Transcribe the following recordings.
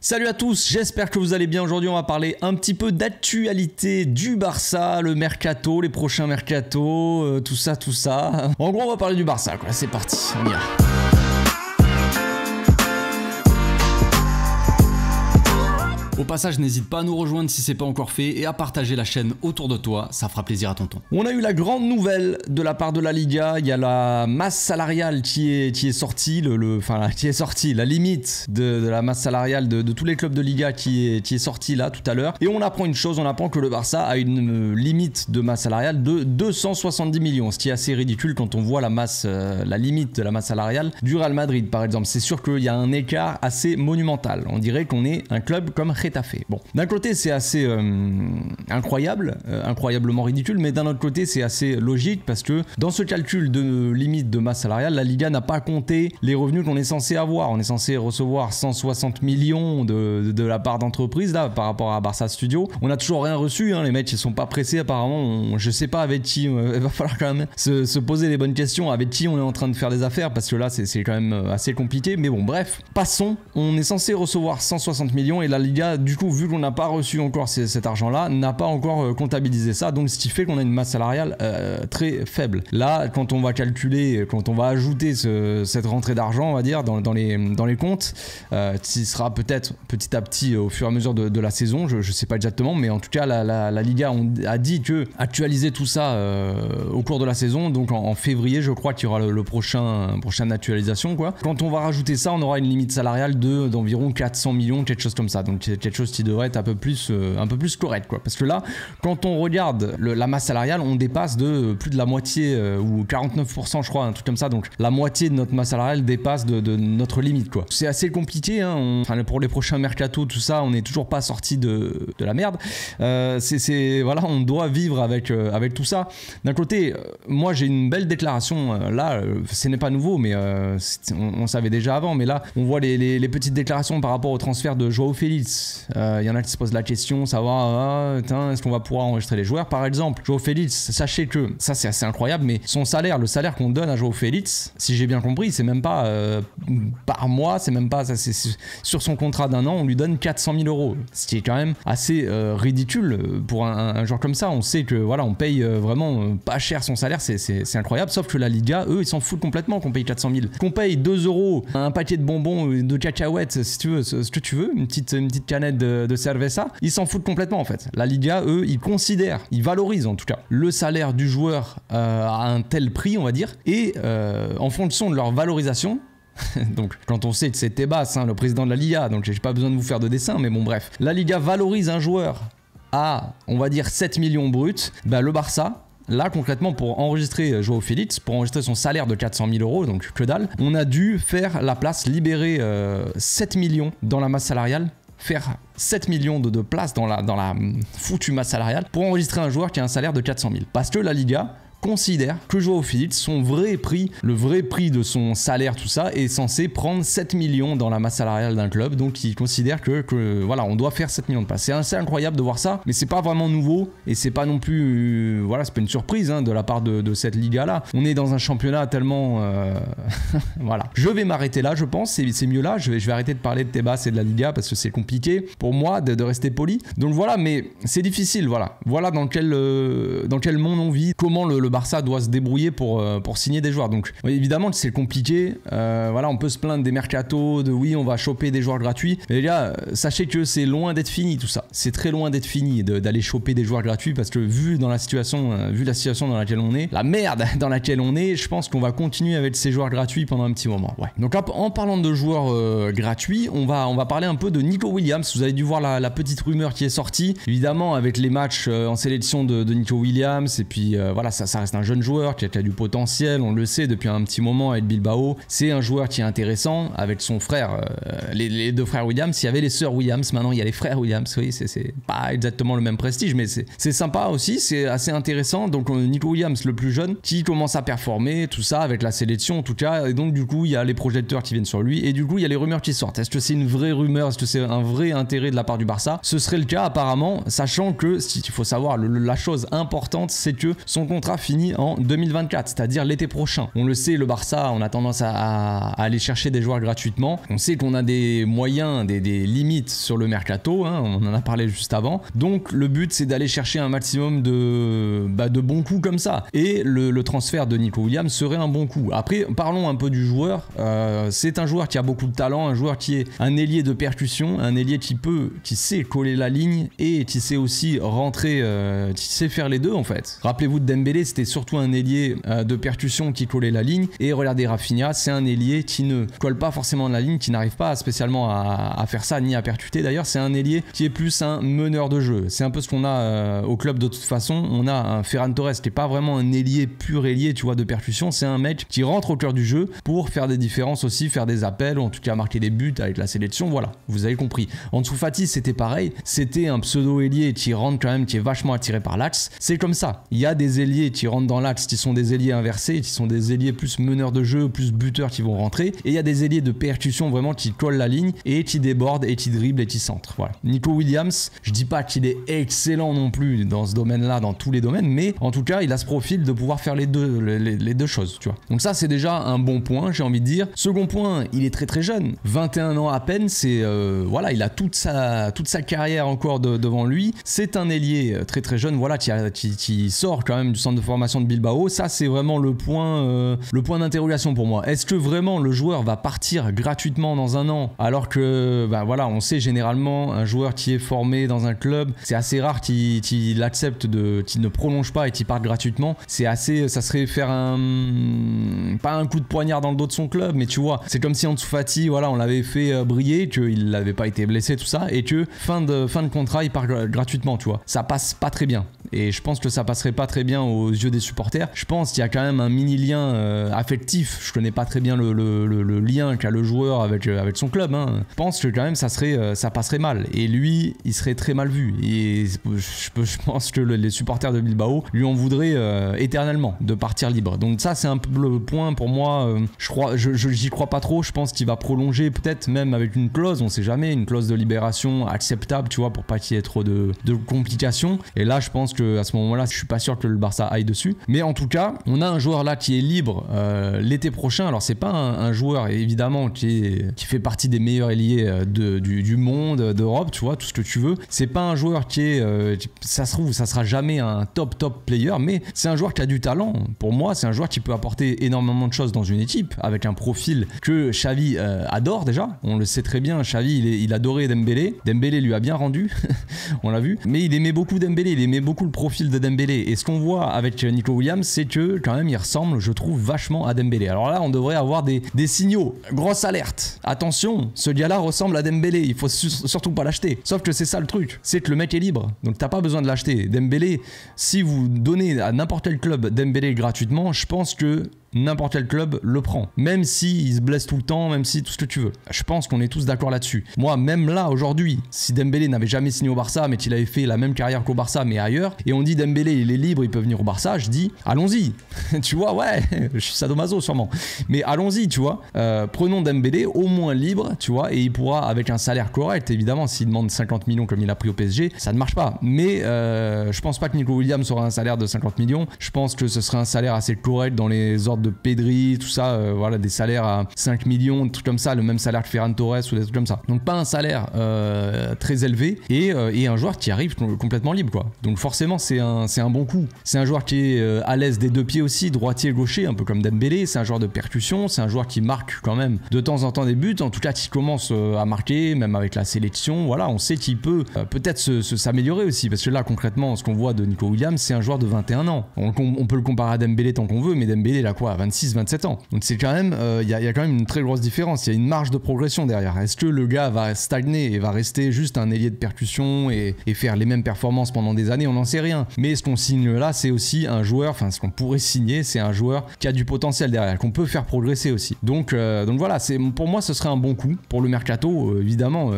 Salut à tous, j'espère que vous allez bien. Aujourd'hui on va parler un petit peu d'actualité du Barça, le mercato, les prochains mercato, tout ça. En gros on va parler du Barça quoi, c'est parti, on y va. Au passage, n'hésite pas à nous rejoindre si c'est pas encore fait et à partager la chaîne autour de toi, ça fera plaisir à tonton. On a eu la grande nouvelle de la part de la Liga, il y a la masse salariale qui est sortie, la limite de la masse salariale de tous les clubs de Liga qui est sortie là tout à l'heure. Et on apprend une chose, on apprend que le Barça a une limite de masse salariale de 270 millions, ce qui est assez ridicule quand on voit la limite de la masse salariale du Real Madrid par exemple. C'est sûr qu'il y a un écart assez monumental, on dirait qu'on est un club comme Getafe. Bon, d'un côté c'est assez incroyablement ridicule, mais d'un autre côté c'est assez logique parce que dans ce calcul de limite de masse salariale, la Liga n'a pas compté les revenus qu'on est censé avoir. On est censé recevoir 160 millions de la part d'entreprise là par rapport à Barça Studio. On n'a toujours rien reçu, hein, les mecs ils sont pas pressés apparemment. Je sais pas avec qui, il va falloir quand même se poser les bonnes questions avec qui on est en train de faire des affaires parce que là c'est quand même assez compliqué. Mais bon bref, passons. On est censé recevoir 160 millions et la Liga du coup, vu qu'on n'a pas reçu encore cet argent-là, n'a pas encore comptabilisé ça, donc ce qui fait qu'on a une masse salariale très faible. Là, quand on va calculer, quand on va ajouter cette rentrée d'argent, on va dire, dans les comptes, qui sera peut-être petit à petit au fur et à mesure de la saison, je sais pas exactement, mais en tout cas, la Liga a dit que actualiser tout ça au cours de la saison, donc en février, je crois qu'il y aura le prochaine actualisation, quoi. Quand on va rajouter ça, on aura une limite salariale d'environ 400 millions, quelque chose comme ça, donc quelque chose qui devrait être un peu plus correct quoi, parce que là quand on regarde la masse salariale on dépasse de plus de la moitié ou 49% je crois, un truc comme ça, donc la moitié de notre masse salariale dépasse de notre limite quoi. C'est assez compliqué hein, pour les prochains mercato tout ça, on n'est toujours pas sorti de la merde, voilà, on doit vivre avec tout ça. D'un côté moi j'ai une belle déclaration là, ce n'est pas nouveau mais on savait déjà avant, mais là on voit les petites déclarations par rapport au transfert de Joao Félix. Il y en a qui se posent la question, savoir est-ce qu'on va pouvoir enregistrer les joueurs par exemple. Joao Félix, sachez que ça c'est assez incroyable, mais son salaire, le salaire qu'on donne à Joao Félix, si j'ai bien compris, c'est même pas par mois, c'est même pas ça, c'est sur son contrat d'un an, on lui donne 400 000 euros, ce qui est quand même assez ridicule pour un joueur comme ça. On sait que voilà, on paye vraiment pas cher son salaire, c'est incroyable, sauf que la Liga, eux, ils s'en foutent complètement qu'on paye 400 000, qu'on paye 2 euros un paquet de bonbons, de cacahuètes, si tu veux, ce que tu veux, une petite canette de cerveza, ils s'en foutent complètement en fait. La Liga, eux, ils considèrent, ils valorisent en tout cas le salaire du joueur à un tel prix, on va dire, et en fonction de leur valorisation. Donc quand on sait que c'est Tebas, hein, le président de la Liga, donc j'ai pas besoin de vous faire de dessin, mais bon bref, la Liga valorise un joueur à, on va dire 7 millions bruts, bah, le Barça, là concrètement pour enregistrer Joao Félix, pour enregistrer son salaire de 400 000 euros, donc que dalle, on a dû faire la place, libérer 7 millions dans la masse salariale, faire 7 millions de places dans la foutue masse salariale pour enregistrer un joueur qui a un salaire de 400 000. Parce que la Liga considère que Joao Félix, son vrai prix, le vrai prix de son salaire, tout ça, est censé prendre 7 millions dans la masse salariale d'un club, donc il considère que voilà, on doit faire 7 millions de places. C'est assez incroyable de voir ça, mais c'est pas vraiment nouveau, et c'est pas non plus, voilà, c'est pas une surprise hein, de la part de cette Liga là. On est dans un championnat tellement voilà. Je vais m'arrêter là, je pense, c'est mieux là, je vais arrêter de parler de Tebas et de la Liga, parce que c'est compliqué pour moi de rester poli, donc voilà, mais c'est difficile, voilà dans quel monde on vit, comment le Barça doit se débrouiller pour signer des joueurs. Donc évidemment c'est compliqué, voilà, on peut se plaindre des mercatos, de oui on va choper des joueurs gratuits, mais les gars sachez que c'est loin d'être fini tout ça, c'est très loin d'être fini d'aller choper des joueurs gratuits, parce que vu la situation dans laquelle on est, la merde dans laquelle on est, je pense qu'on va continuer avec ces joueurs gratuits pendant un petit moment. Ouais. Donc en parlant de joueurs gratuits, on va parler un peu de Nico Williams. Vous avez dû voir la petite rumeur qui est sortie, évidemment avec les matchs en sélection de Nico Williams, et puis voilà, ça reste un jeune joueur qui a du potentiel, on le sait depuis un petit moment avec Bilbao. C'est un joueur qui est intéressant avec son frère, les deux frères Williams. Il y avait les sœurs Williams, maintenant il y a les frères Williams. Oui, c'est pas exactement le même prestige, mais c'est sympa aussi, c'est assez intéressant. Donc Nico Williams, le plus jeune, qui commence à performer, tout ça avec la sélection en tout cas, et donc du coup il y a les projecteurs qui viennent sur lui, et du coup il y a les rumeurs qui sortent. Est-ce que c'est une vraie rumeur, est-ce que c'est un vrai intérêt de la part du Barça? Ce serait le cas apparemment, sachant que, il faut savoir, la chose importante, c'est que son contrat finit finit en 2024, c'est-à-dire l'été prochain. On le sait, le Barça, on a tendance à aller chercher des joueurs gratuitement. On sait qu'on a des moyens, des limites sur le mercato, hein, on en a parlé juste avant. Donc le but, c'est d'aller chercher un maximum de bons coups comme ça. Et le transfert de Nico Williams serait un bon coup. Après, parlons un peu du joueur. C'est un joueur qui a beaucoup de talent, un joueur qui est un ailier de percussion, un ailier qui sait coller la ligne et qui sait aussi rentrer, qui sait faire les deux en fait. Rappelez-vous de Dembélé, c'était surtout un ailier de percussion qui collait la ligne, et regardez Rafinha, c'est un ailier qui ne colle pas forcément la ligne, qui n'arrive pas spécialement à faire ça ni à percuter. D'ailleurs, c'est un ailier qui est plus un meneur de jeu. C'est un peu ce qu'on a au club de toute façon. On a un Ferran Torres qui n'est pas vraiment un ailier pur ailier, tu vois, de percussion. C'est un mec qui rentre au cœur du jeu pour faire des différences aussi, faire des appels, ou en tout cas marquer des buts avec la sélection. Voilà, vous avez compris. Ansu Fati, c'était pareil. C'était un pseudo ailier qui rentre quand même, qui est vachement attiré par l'axe. C'est comme ça. Il y a des ailiers qui rentrent dans l'axe, qui sont des ailiers inversés, qui sont des ailiers plus meneurs de jeu, plus buteurs qui vont rentrer. Et il y a des ailiers de percussion vraiment qui collent la ligne et qui débordent et qui dribblent et qui centrent. Voilà. Nico Williams, je dis pas qu'il est excellent non plus dans ce domaine-là, dans tous les domaines, mais en tout cas, il a ce profil de pouvoir faire les deux choses, tu vois. Donc ça, c'est déjà un bon point, j'ai envie de dire. Second point, il est très très jeune, 21 ans à peine. C'est voilà, il a toute sa carrière encore devant lui. C'est un ailier très très jeune, voilà, qui sort quand même du centre de formation de Bilbao. Ça, c'est vraiment le point d'interrogation pour moi. Est-ce que vraiment le joueur va partir gratuitement dans un an, alors que voilà, on sait généralement un joueur qui est formé dans un club, c'est assez rare qu'il accepte qu'il ne prolonge pas et qu'il parte gratuitement. C'est assez, ça serait faire pas un coup de poignard dans le dos de son club, mais tu vois, c'est comme si Ansu Fati, voilà, on l'avait fait briller, qu'il n'avait pas été blessé, tout ça, et que fin de contrat, il part gratuitement, tu vois. Ça passe pas très bien. Et je pense que ça passerait pas très bien aux yeux des supporters. Je pense qu'il y a quand même un mini lien affectif. Je connais pas très bien le lien qu'a le joueur avec son club, hein. Je pense que quand même ça passerait mal. Et lui, il serait très mal vu. Et je pense que les supporters de Bilbao lui en voudraient éternellement de partir libre. Donc ça, c'est un peu le point pour moi. J'y crois pas trop. Je pense qu'il va prolonger, peut-être même avec une clause, on sait jamais, une clause de libération acceptable, tu vois, pour pas qu'il y ait trop de complications. Et là, je pense que à ce moment-là, je suis pas sûr que le Barça aille dessus. Mais en tout cas, on a un joueur là qui est libre l'été prochain. Alors c'est pas un joueur évidemment qui fait partie des meilleurs ailiers du monde, d'Europe, tu vois, tout ce que tu veux. C'est pas un joueur ça se trouve, ça sera jamais un top player, mais c'est un joueur qui a du talent. Pour moi, c'est un joueur qui peut apporter énormément de choses dans une équipe, avec un profil que Xavi adore déjà. On le sait très bien, Xavi, il adorait Dembélé. Dembélé lui a bien rendu, on l'a vu. Mais il aimait beaucoup Dembélé, il aimait beaucoup le profil de Dembélé. Et ce qu'on voit avec Nico Williams, c'est que quand même, il ressemble, je trouve, vachement à Dembélé. Alors là, on devrait avoir des signaux. Grosse alerte. Attention, ce gars-là ressemble à Dembélé. Il faut surtout pas l'acheter. Sauf que c'est ça le truc, c'est que le mec est libre. Donc t'as pas besoin de l'acheter. Dembélé, si vous donnez à n'importe quel club Dembélé gratuitement, je pense que n'importe quel club le prend, même s'il se blesse tout le temps, même si tout ce que tu veux. Je pense qu'on est tous d'accord là-dessus. Moi, même là, aujourd'hui, si Dembélé n'avait jamais signé au Barça, mais qu'il avait fait la même carrière qu'au Barça, mais ailleurs, et on dit Dembélé, il est libre, il peut venir au Barça, je dis, allons-y. Tu vois, ouais, je suis sadomaso sûrement. Mais allons-y, tu vois. Prenons Dembélé, au moins libre, tu vois, et il pourra, avec un salaire correct, évidemment, s'il demande 50 millions comme il a pris au PSG, ça ne marche pas. Mais je pense pas que Nico Williams aura un salaire de 50 millions. Je pense que ce serait un salaire assez correct dans les ordres de Pedri, tout ça, voilà, des salaires à 5 millions, des trucs comme ça, le même salaire que Ferran Torres ou des trucs comme ça. Donc pas un salaire très élevé et un joueur qui arrive complètement libre, quoi. Donc forcément c'est un bon coup. C'est un joueur qui est à l'aise des deux pieds aussi, droitier, gaucher, un peu comme Dembélé. C'est un joueur de percussion, c'est un joueur qui marque quand même de temps en temps des buts, en tout cas qui commence à marquer, même avec la sélection. Voilà, on sait qu'il peut peut-être s'améliorer aussi, parce que là concrètement, ce qu'on voit de Nico Williams, c'est un joueur de 21 ans. On peut le comparer à Dembélé tant qu'on veut, mais Dembélé il a quoi, 26, 27 ans. Donc c'est quand même, il y a quand même une très grosse différence. Il y a une marge de progression derrière. Est-ce que le gars va stagner et va rester juste un ailier de percussion et faire les mêmes performances pendant des années? On n'en sait rien. Mais ce qu'on signe là, c'est aussi un joueur, enfin ce qu'on pourrait signer, c'est un joueur qui a du potentiel derrière, qu'on peut faire progresser aussi. Donc voilà, pour moi ce serait un bon coup pour le mercato. Évidemment,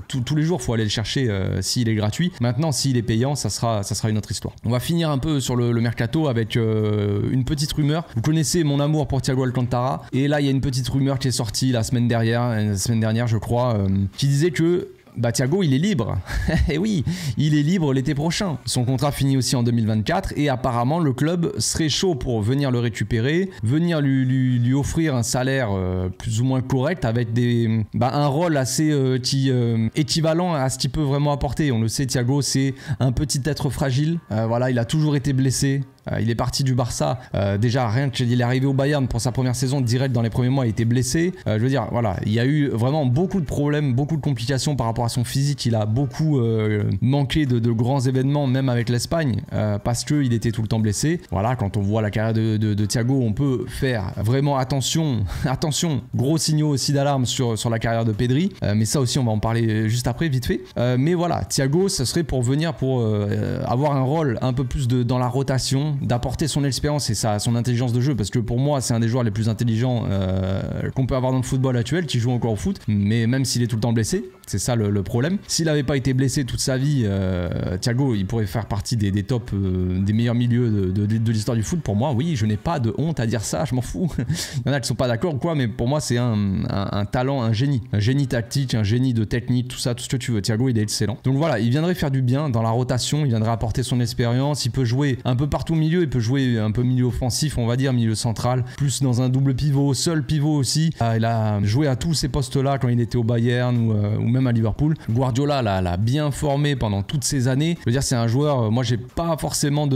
tous les jours, il faut aller le chercher s'il est gratuit. Maintenant, s'il est payant, ça sera une autre histoire. On va finir un peu sur le mercato avec une petite rumeur. Vous connaissez mon amour pour Thiago Alcantara, et là il y a une petite rumeur qui est sortie la semaine dernière je crois, qui disait que bah Thiago il est libre. Et oui, il est libre l'été prochain. Son contrat finit aussi en 2024 et apparemment le club serait chaud pour venir le récupérer, venir lui offrir un salaire plus ou moins correct avec un rôle assez équivalent à ce qu'il peut vraiment apporter. On le sait, Thiago c'est un petit être fragile. Voilà, il a toujours été blessé. Il est parti du Barça, déjà rien qu'il est arrivé au Bayern pour sa première saison, direct dans les premiers mois il était blessé. Je veux dire, voilà, il y a eu vraiment beaucoup de problèmes, beaucoup de complications par rapport à son physique. Il a beaucoup manqué de grands événements, même avec l'Espagne, parce qu'il était tout le temps blessé. Voilà, quand on voit la carrière de Thiago, on peut faire vraiment attention, gros signaux aussi d'alarme sur la carrière de Pedri, mais ça aussi on va en parler juste après, vite fait. Mais voilà, Thiago, ce serait pour venir pour avoir un rôle un peu plus dans la rotation, d'apporter son expérience et son intelligence de jeu, parce que pour moi c'est un des joueurs les plus intelligents qu'on peut avoir dans le football actuel, qui joue encore au foot, mais même s'il est tout le temps blessé, c'est ça le problème. S'il n'avait pas été blessé toute sa vie, Thiago il pourrait faire partie des tops, des meilleurs milieux de l'histoire du foot. Pour moi, oui, je n'ai pas de honte à dire ça, je m'en fous. Il y en a qui sont pas d'accord ou quoi, mais pour moi c'est un talent, un génie tactique, un génie de technique, tout ça, tout ce que tu veux. Thiago il est excellent, donc voilà, il viendrait faire du bien dans la rotation, il viendrait apporter son expérience, il peut jouer un peu partout au milieu, il peut jouer un peu milieu offensif, on va dire, milieu central, plus dans un double pivot, seul pivot aussi. Il a joué à tous ces postes-là quand il était au Bayern ou même à Liverpool. Guardiola l'a bien formé pendant toutes ces années. Je veux dire, c'est un joueur, moi j'ai pas forcément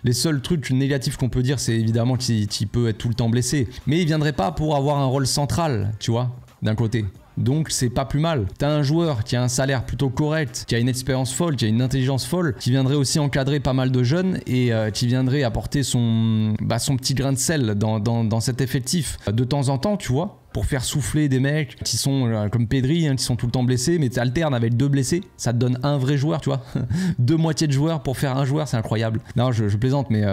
les seuls trucs négatifs qu'on peut dire, c'est évidemment qu'il peut être tout le temps blessé, mais il viendrait pas pour avoir un rôle central, tu vois, d'un côté. Donc c'est pas plus mal. T'as un joueur qui a un salaire plutôt correct, qui a une expérience folle, qui a une intelligence folle, qui viendrait aussi encadrer pas mal de jeunes et qui viendrait apporter son petit grain de sel dans cet effectif de temps en temps, tu vois, pour faire souffler des mecs qui sont comme Pedri, qui sont tout le temps blessés, mais tu alternes avec 2 blessés, ça te donne un vrai joueur, tu vois. 2 moitiés de joueurs pour faire un joueur, c'est incroyable. Non, je plaisante, mais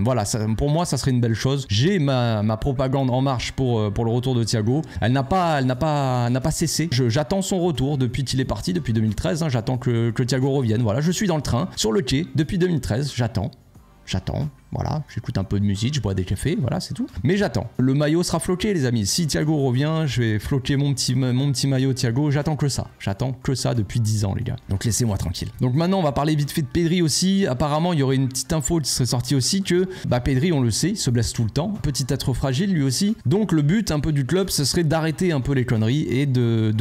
voilà, pour moi ça serait une belle chose. J'ai ma propagande en marche pour le retour de Thiago. Elle n'a pas cessé. J'attends son retour depuis qu'il est parti, depuis 2013. J'attends que Thiago revienne. Voilà, je suis dans le train, sur le quai, depuis 2013. J'attends. Voilà, j'écoute un peu de musique, je bois des cafés, voilà, c'est tout. Mais j'attends. Le maillot sera floqué, les amis. Si Thiago revient, je vais floquer mon petit maillot Thiago. J'attends que ça depuis 10 ans, les gars. Donc laissez-moi tranquille. Donc maintenant, on va parler vite fait de Pedri aussi. Apparemment, il y aurait une petite info qui serait sortie aussi que Pedri, on le sait, il se blesse tout le temps. Petit être fragile, lui aussi. Donc le but un peu du club, ce serait d'arrêter un peu les conneries et de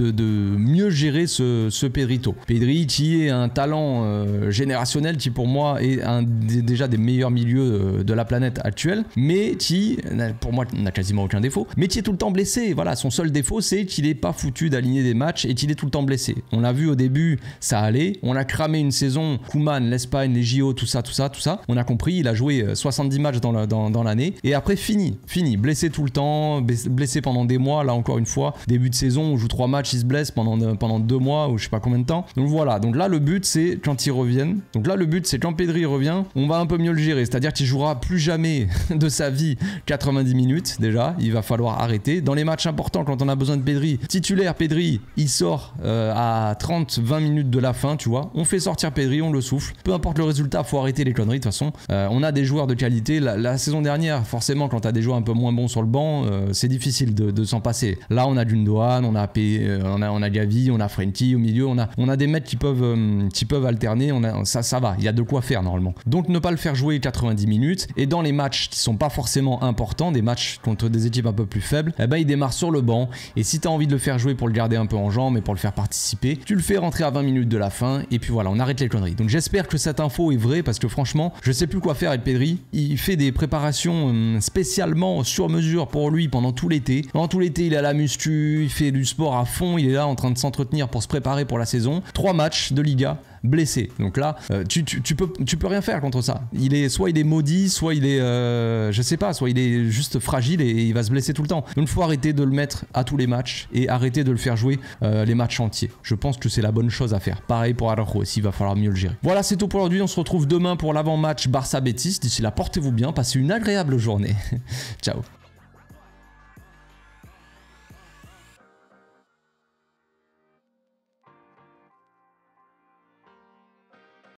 mieux gérer ce Pedrito. Pedri qui est un talent générationnel qui pour moi est déjà des meilleurs milieux de la planète actuelle, mais qui pour moi n'a quasiment aucun défaut, mais qui est tout le temps blessé. Voilà, son seul défaut c'est qu'il est pas foutu d'aligner des matchs et qu'il est tout le temps blessé. On l'a vu au début, ça allait, on a cramé une saison, Koeman, l'Espagne, les JO, tout ça, on a compris, il a joué 70 matchs dans l'année et après fini, blessé tout le temps, blessé pendant des mois. Là encore une fois, début de saison, on joue 3 matchs, il se blesse pendant 2 mois ou je sais pas combien de temps. Donc voilà, donc là le but c'est quand ils reviennent, donc là le but c'est quand Pedri revient, on va un peu mieux le gérer, c'est-à-dire qu'il jouera plus jamais de sa vie 90 minutes déjà, il va falloir arrêter. Dans les matchs importants, quand on a besoin de Pedri, titulaire Pedri, il sort à 30-20 minutes de la fin, tu vois, on fait sortir Pedri, on le souffle, peu importe le résultat, faut arrêter les conneries de toute façon. On a des joueurs de qualité, la saison dernière, forcément quand t'as des joueurs un peu moins bons sur le banc, c'est difficile de s'en passer. Là on a Gundogan, on a Gavi, on a Frenkie au milieu, on a des mecs qui peuvent alterner, ça va, il y a de quoi faire normalement. Donc ne pas le faire jouer 90 minutes, et dans les matchs qui sont pas forcément importants, des matchs contre des équipes un peu plus faibles, il démarre sur le banc, et si tu as envie de le faire jouer pour le garder un peu en jambes et pour le faire participer, tu le fais rentrer à 20 minutes de la fin, et puis voilà, on arrête les conneries. Donc j'espère que cette info est vraie, parce que franchement, je sais plus quoi faire avec Pedri. Il fait des préparations spécialement sur mesure pour lui pendant tout l'été. Pendant tout l'été, il est à la muscu, il fait du sport à fond, il est là en train de s'entretenir pour se préparer pour la saison. 3 matchs de Liga, blessé. Donc là, tu peux rien faire contre ça. Soit il est maudit, soit il est, je sais pas, soit il est juste fragile et il va se blesser tout le temps. Donc il faut arrêter de le mettre à tous les matchs et arrêter de le faire jouer les matchs entiers. Je pense que c'est la bonne chose à faire. Pareil pour Araujo aussi, il va falloir mieux le gérer. Voilà, c'est tout pour aujourd'hui. On se retrouve demain pour l'avant-match Barça-Betis. D'ici là, portez-vous bien, passez une agréable journée. Ciao.